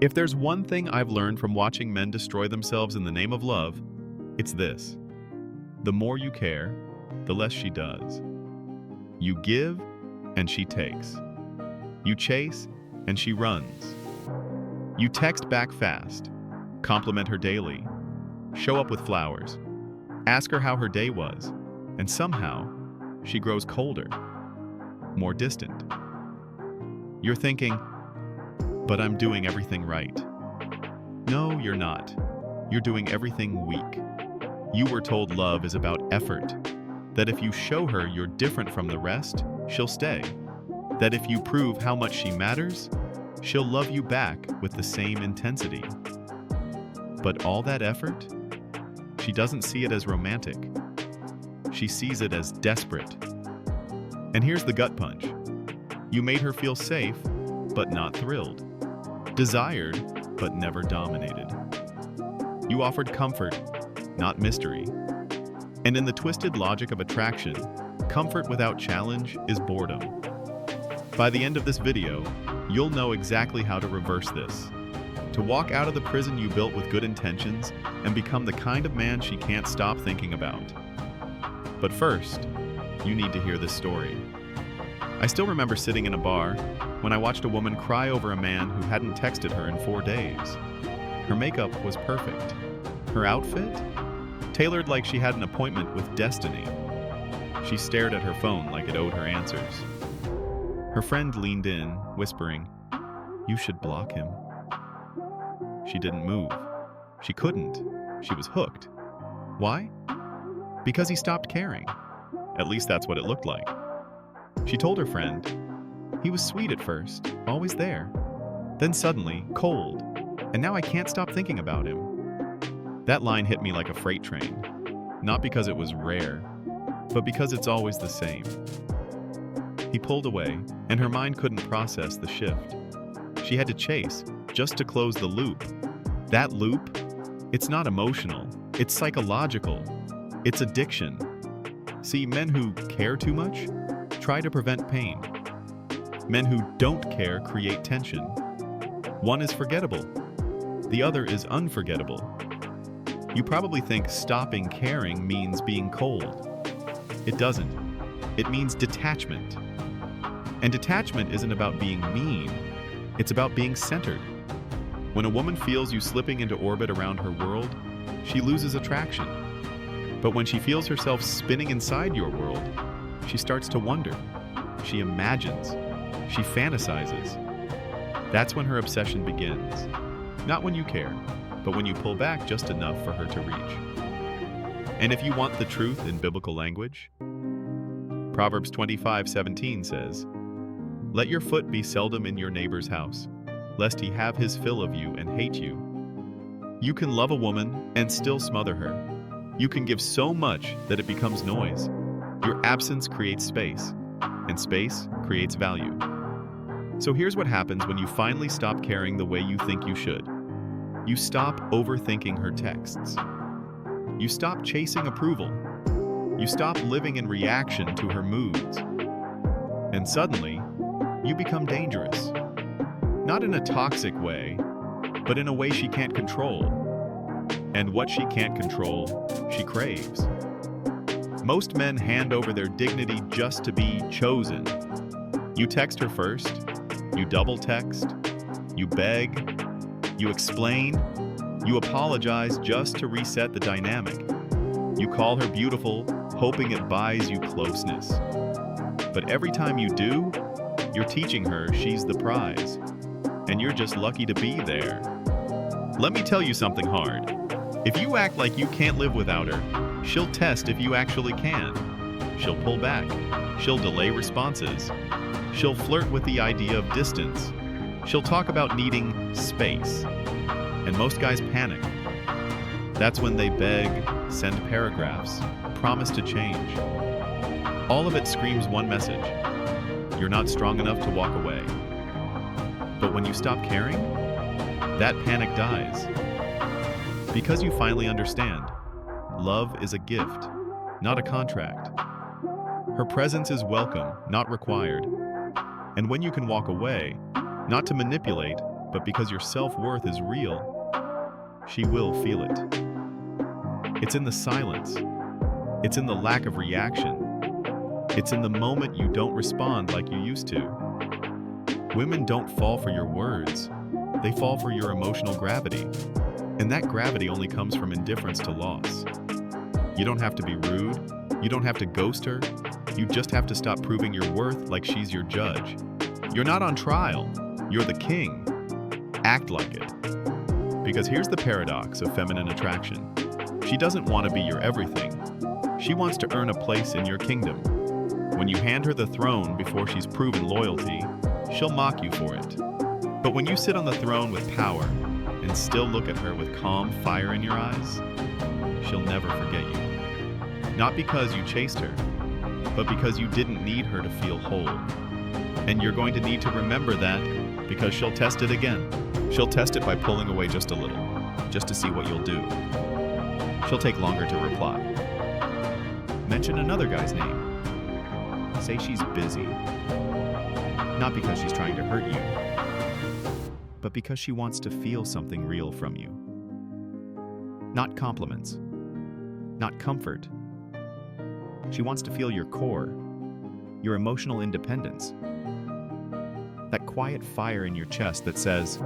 If there's one thing I've learned from watching men destroy themselves in the name of love, it's this. The more you care, the less she does. You give, and she takes. You chase, and she runs. You text back fast, compliment her daily, show up with flowers, ask her how her day was, and somehow, she grows colder, more distant. You're thinking, but I'm doing everything right. No, you're not. You're doing everything weak. You were told love is about effort, that if you show her you're different from the rest, she'll stay. That if you prove how much she matters, she'll love you back with the same intensity. But all that effort? She doesn't see it as romantic. She sees it as desperate. And here's the gut punch. You made her feel safe, but not thrilled. Desired, but never dominated. You offered comfort, not mystery. And in the twisted logic of attraction, comfort without challenge is boredom. By the end of this video, you'll know exactly how to reverse this. To walk out of the prison you built with good intentions and become the kind of man she can't stop thinking about. But first, you need to hear this story. I still remember sitting in a bar when I watched a woman cry over a man who hadn't texted her in 4 days. Her makeup was perfect. Her outfit? Tailored like she had an appointment with destiny. She stared at her phone like it owed her answers. Her friend leaned in, whispering, "You should block him." She didn't move. She couldn't. She was hooked. Why? Because he stopped caring. At least that's what it looked like. She told her friend, "He was sweet at first, always there. Then suddenly, cold. And now I can't stop thinking about him." That line hit me like a freight train. Not because it was rare, but because it's always the same. He pulled away, and her mind couldn't process the shift. She had to chase, just to close the loop. That loop? It's not emotional. It's psychological. It's addiction. See, men who care too much try to prevent pain. Men who don't care create tension. One is forgettable. The other is unforgettable. You probably think stopping caring means being cold. It doesn't. It means detachment. And detachment isn't about being mean. It's about being centered. When a woman feels you slipping into orbit around her world, she loses attraction. But when she feels herself spinning inside your world, she starts to wonder. She imagines. She fantasizes. That's when her obsession begins. Not when you care, but when you pull back just enough for her to reach. And if you want the truth in biblical language, Proverbs 25:17 says, "Let your foot be seldom in your neighbor's house, lest he have his fill of you and hate you." You can love a woman and still smother her. You can give so much that it becomes noise. Your absence creates space, and space creates value. So here's what happens when you finally stop caring the way you think you should. You stop overthinking her texts. You stop chasing approval. You stop living in reaction to her moods. And suddenly, you become dangerous. Not in a toxic way, but in a way she can't control. And what she can't control, she craves. Most men hand over their dignity just to be chosen. You text her first, you double text, you beg, you explain, you apologize just to reset the dynamic. You call her beautiful, hoping it buys you closeness. But every time you do, you're teaching her she's the prize, and you're just lucky to be there. Let me tell you something hard. If you act like you can't live without her, she'll test if you actually can. She'll pull back. She'll delay responses. She'll flirt with the idea of distance. She'll talk about needing space. And most guys panic. That's when they beg, send paragraphs, promise to change. All of it screams one message. You're not strong enough to walk away. But when you stop caring, that panic dies. Because you finally understand, love is a gift, not a contract. Her presence is welcome, not required. And when you can walk away, not to manipulate, but because your self-worth is real, she will feel it. It's in the silence. It's in the lack of reaction. It's in the moment you don't respond like you used to. Women don't fall for your words. They fall for your emotional gravity. And that gravity only comes from indifference to loss. You don't have to be rude. You don't have to ghost her. You just have to stop proving your worth like she's your judge. You're not on trial. You're the king. Act like it. Because here's the paradox of feminine attraction. She doesn't want to be your everything. She wants to earn a place in your kingdom. When you hand her the throne before she's proven loyalty, she'll mock you for it. But when you sit on the throne with power and still look at her with calm fire in your eyes, she'll never forget you. Not because you chased her, but because you didn't need her to feel whole. And you're going to need to remember that because she'll test it again. She'll test it by pulling away just a little, just to see what you'll do. She'll take longer to reply. Mention another guy's name. Say she's busy. Not because she's trying to hurt you, but because she wants to feel something real from you. Not compliments, not comfort. She wants to feel your core, your emotional independence. That quiet fire in your chest that says,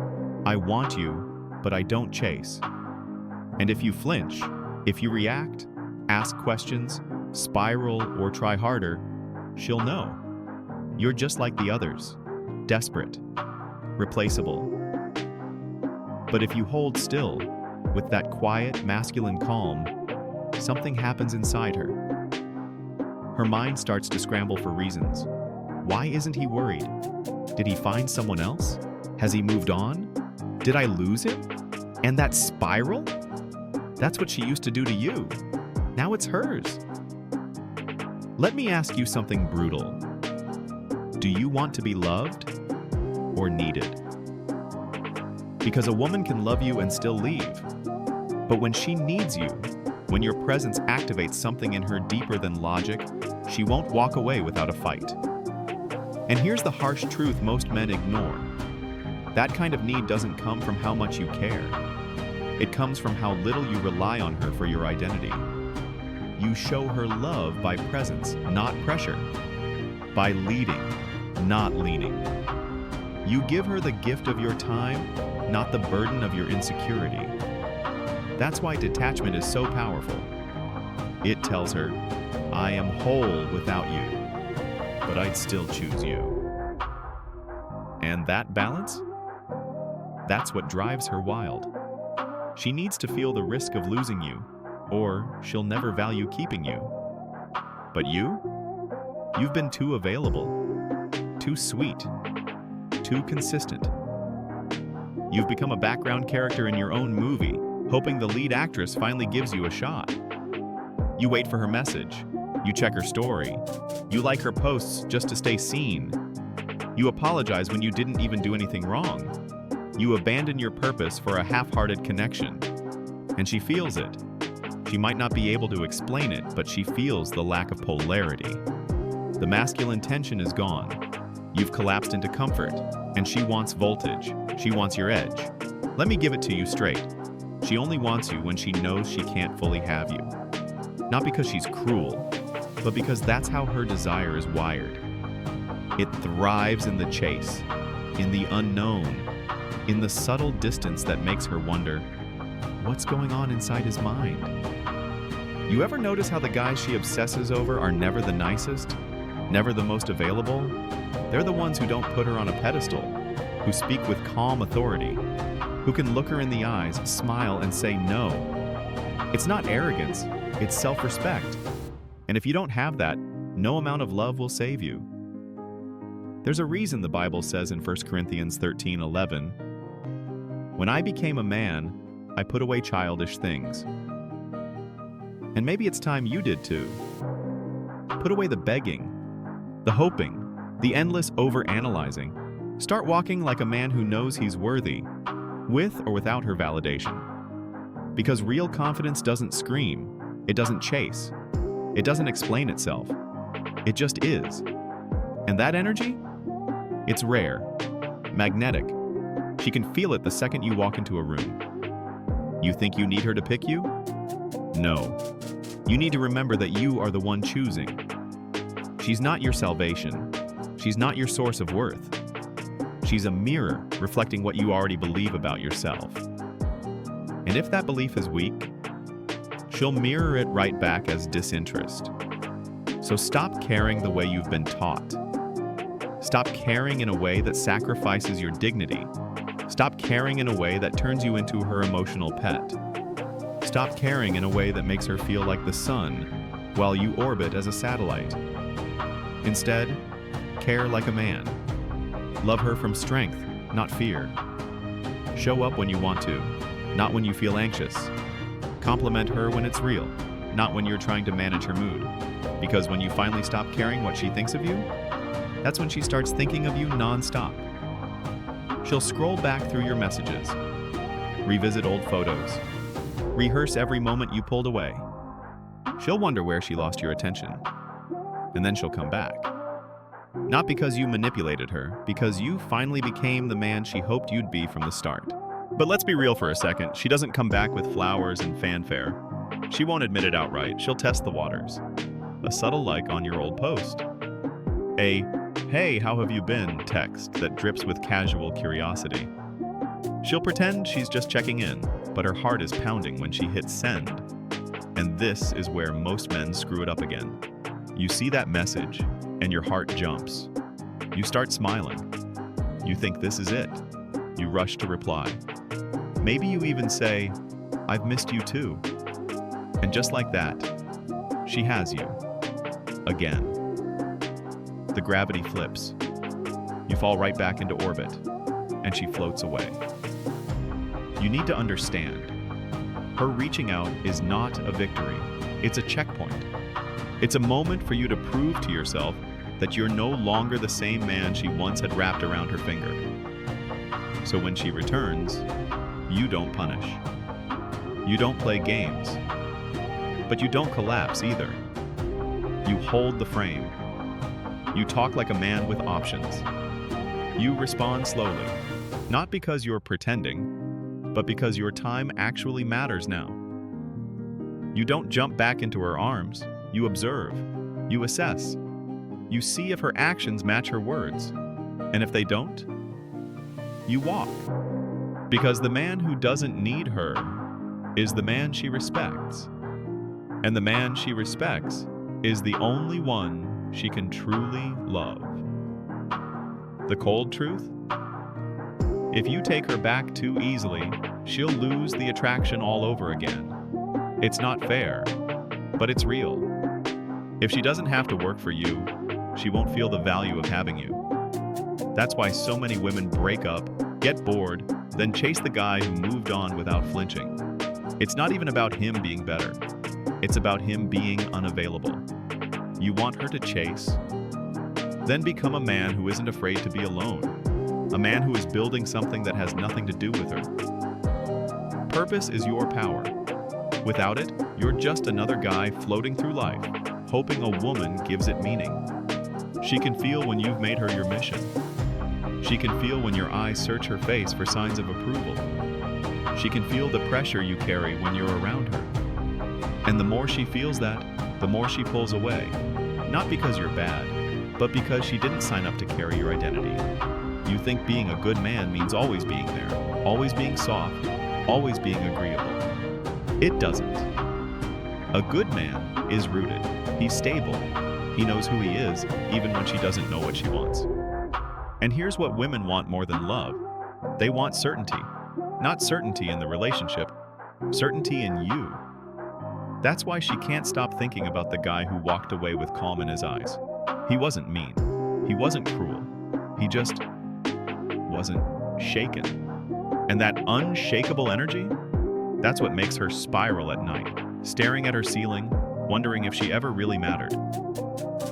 I want you, but I don't chase. And if you flinch, if you react, ask questions, spiral, or try harder, she'll know. You're just like the others, desperate, replaceable. But if you hold still, with that quiet, masculine calm, something happens inside her. Her mind starts to scramble for reasons. Why isn't he worried? Did he find someone else? Has he moved on? Did I lose him? And that spiral? That's what she used to do to you. Now it's hers. Let me ask you something brutal. Do you want to be loved or needed? Because a woman can love you and still leave. But when she needs you, when your presence activates something in her deeper than logic, she won't walk away without a fight. And here's the harsh truth most men ignore. That kind of need doesn't come from how much you care. It comes from how little you rely on her for your identity. You show her love by presence, not pressure. By leading, not leaning. You give her the gift of your time, not the burden of your insecurity. That's why detachment is so powerful. It tells her, I am whole without you, but I'd still choose you. And that balance? That's what drives her wild. She needs to feel the risk of losing you, or she'll never value keeping you. But you've been too available, too sweet, too consistent. You've become a background character in your own movie, hoping the lead actress finally gives you a shot. You wait for her message. You check her story. You like her posts just to stay seen. You apologize when you didn't even do anything wrong. You abandon your purpose for a half-hearted connection. And she feels it. She might not be able to explain it, but she feels the lack of polarity. The masculine tension is gone. You've collapsed into comfort, and she wants voltage. She wants your edge. Let me give it to you straight. She only wants you when she knows she can't fully have you. Not because she's cruel, but because that's how her desire is wired. It thrives in the chase, in the unknown, in the subtle distance that makes her wonder, what's going on inside his mind? You ever notice how the guys she obsesses over are never the nicest, never the most available? They're the ones who don't put her on a pedestal, who speak with calm authority, who can look her in the eyes, smile, and say no. It's not arrogance, it's self-respect. And if you don't have that, no amount of love will save you. There's a reason the Bible says in 1 Corinthians 13:11, when I became a man, I put away childish things. And maybe it's time you did too. Put away the begging, the hoping, the endless over-analyzing. Start walking like a man who knows he's worthy, with or without her validation. Because real confidence doesn't scream, it doesn't chase, it doesn't explain itself. It just is. And that energy? It's rare, magnetic, She can feel it the second you walk into a room. You think you need her to pick you? No. You need to remember that you are the one choosing. She's not your salvation. She's not your source of worth. She's a mirror reflecting what you already believe about yourself. And if that belief is weak, she'll mirror it right back as disinterest. So stop caring the way you've been taught. Stop caring in a way that sacrifices your dignity. Stop caring in a way that turns you into her emotional pet. Stop caring in a way that makes her feel like the sun while you orbit as a satellite. Instead, care like a man. Love her from strength, not fear. Show up when you want to, not when you feel anxious. Compliment her when it's real, not when you're trying to manage her mood. Because when you finally stop caring what she thinks of you, that's when she starts thinking of you non-stop. She'll scroll back through your messages, revisit old photos, rehearse every moment you pulled away. She'll wonder where she lost your attention, and then she'll come back. Not because you manipulated her, because you finally became the man she hoped you'd be from the start. But let's be real for a second. She doesn't come back with flowers and fanfare. She won't admit it outright. She'll test the waters. A subtle like on your old post. A, "Hey, how have you been?" text that drips with casual curiosity. She'll pretend she's just checking in, but her heart is pounding when she hits send. And this is where most men screw it up again. You see that message, and your heart jumps. You start smiling. You think this is it. You rush to reply. Maybe you even say, "I've missed you too." And just like that, she has you. Again. The gravity flips. You fall right back into orbit, and she floats away. You need to understand, her reaching out is not a victory. It's a checkpoint. It's a moment for you to prove to yourself that you're no longer the same man she once had wrapped around her finger. So when she returns, you don't punish. You don't play games. But you don't collapse either. You hold the frame. You talk like a man with options. You respond slowly, not because you're pretending, but because your time actually matters now. You don't jump back into her arms. You observe. You assess. You see if her actions match her words. And if they don't, you walk. Because the man who doesn't need her is the man she respects. And the man she respects is the only one she can truly love. The cold truth? If you take her back too easily, she'll lose the attraction all over again. It's not fair, but it's real. If she doesn't have to work for you, she won't feel the value of having you. That's why so many women break up, get bored, then chase the guy who moved on without flinching. It's not even about him being better. It's about him being unavailable. You want her to chase? Then become a man who isn't afraid to be alone. A man who is building something that has nothing to do with her. Purpose is your power. Without it, you're just another guy floating through life, hoping a woman gives it meaning. She can feel when you've made her your mission. She can feel when your eyes search her face for signs of approval. She can feel the pressure you carry when you're around her. And the more she feels that, the more she pulls away. Not because you're bad, but because she didn't sign up to carry your identity. You think being a good man means always being there, always being soft, always being agreeable. It doesn't. A good man is rooted. He's stable. He knows who he is, even when she doesn't know what she wants. And here's what women want more than love. They want certainty. Not certainty in the relationship, certainty in you. That's why she can't stop thinking about the guy who walked away with calm in his eyes. He wasn't mean. He wasn't cruel. He just wasn't shaken. And that unshakable energy, that's what makes her spiral at night, staring at her ceiling, wondering if she ever really mattered.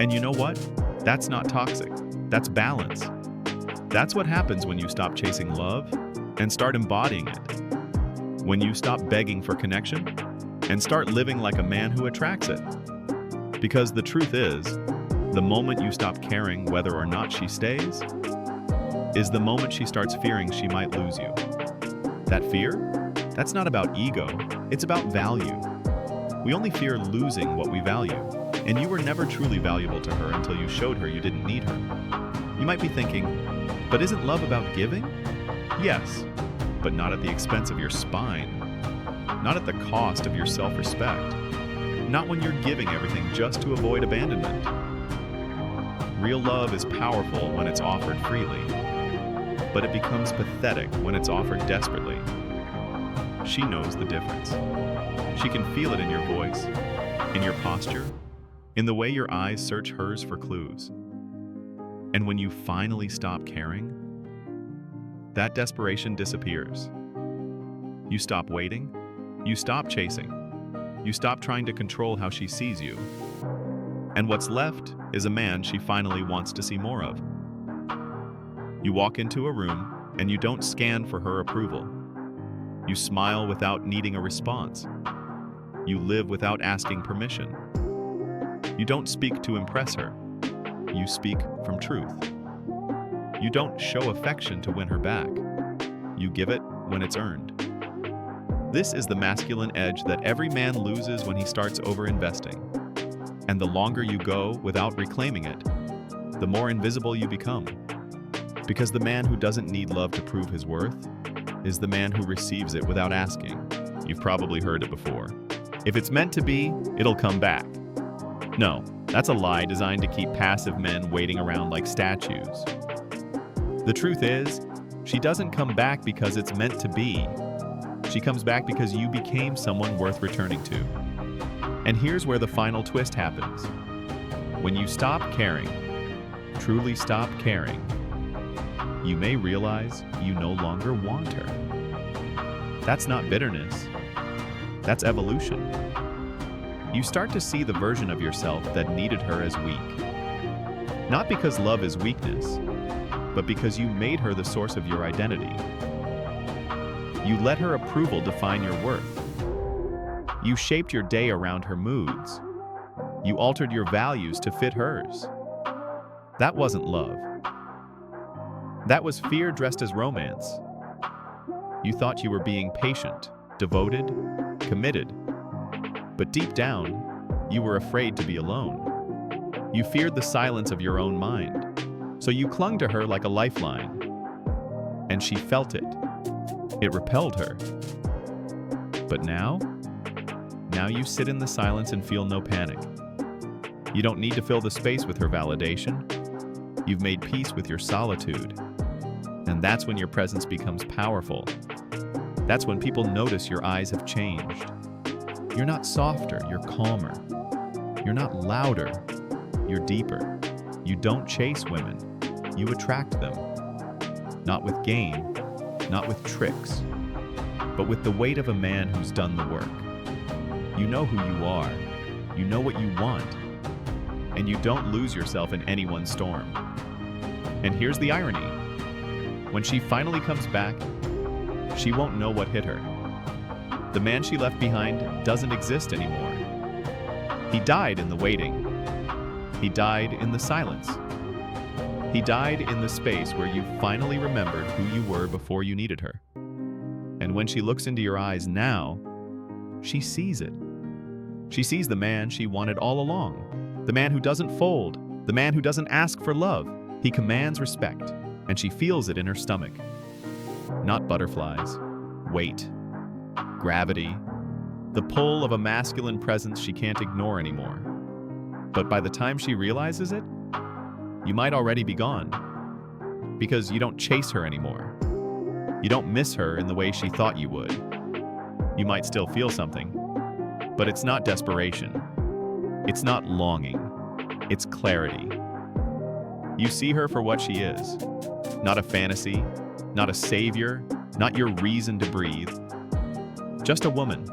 And you know what? That's not toxic. That's balance. That's what happens when you stop chasing love and start embodying it. When you stop begging for connection and start living like a man who attracts it. Because the truth is, the moment you stop caring whether or not she stays, is the moment she starts fearing she might lose you. That fear? That's not about ego, it's about value. We only fear losing what we value, and you were never truly valuable to her until you showed her you didn't need her. You might be thinking, but isn't love about giving? Yes, but not at the expense of your spine. Not at the cost of your self-respect. Not when you're giving everything just to avoid abandonment. Real love is powerful when it's offered freely, but it becomes pathetic when it's offered desperately. She knows the difference. She can feel it in your voice, in your posture, in the way your eyes search hers for clues. And when you finally stop caring, that desperation disappears. You stop waiting, you stop chasing, you stop trying to control how she sees you. And what's left is a man she finally wants to see more of. You walk into a room and you don't scan for her approval. You smile without needing a response. You live without asking permission. You don't speak to impress her. You speak from truth. You don't show affection to win her back. You give it when it's earned. This is the masculine edge that every man loses when he starts over-investing. And the longer you go without reclaiming it, the more invisible you become. Because the man who doesn't need love to prove his worth is the man who receives it without asking. You've probably heard it before. If it's meant to be, it'll come back. No, that's a lie designed to keep passive men waiting around like statues. The truth is, she doesn't come back because it's meant to be. She comes back because you became someone worth returning to. And here's where the final twist happens. When you stop caring, truly stop caring, you may realize you no longer want her. That's not bitterness. That's evolution. You start to see the version of yourself that needed her as weak. Not because love is weakness, but because you made her the source of your identity. You let her approval define your worth. You shaped your day around her moods. You altered your values to fit hers. That wasn't love. That was fear dressed as romance. You thought you were being patient, devoted, committed. But deep down, you were afraid to be alone. You feared the silence of your own mind. So you clung to her like a lifeline. And she felt it. It repelled her. But now you sit in the silence and feel no panic. You don't need to fill the space with her validation. You've made peace with your solitude. And that's when your presence becomes powerful. That's when people notice your eyes have changed. You're not softer, you're calmer. You're not louder, you're deeper. You don't chase women, you attract them. Not with game, not with tricks, but with the weight of a man who's done the work. You know who you are, you know what you want, and you don't lose yourself in anyone's storm. And here's the irony. When she finally comes back, she won't know what hit her. The man she left behind doesn't exist anymore. He died in the waiting. He died in the silence. He died in the space where you finally remembered who you were before you needed her. And when she looks into your eyes now, she sees it. She sees the man she wanted all along. The man who doesn't fold. The man who doesn't ask for love. He commands respect, and she feels it in her stomach. Not butterflies, weight, gravity, the pull of a masculine presence she can't ignore anymore. But by the time she realizes it, you might already be gone. Because you don't chase her anymore. You don't miss her in the way she thought you would. You might still feel something, but it's not desperation. It's not longing. It's clarity. You see her for what she is. Not a fantasy, not a savior, not your reason to breathe. Just a woman,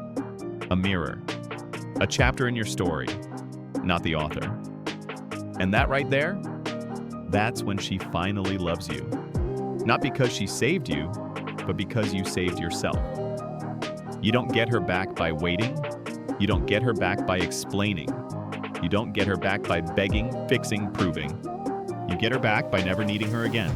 a mirror, a chapter in your story, not the author. And that right there, that's when she finally loves you. Not because she saved you, but because you saved yourself. You don't get her back by waiting. You don't get her back by explaining. You don't get her back by begging, fixing, proving. You get her back by never needing her again.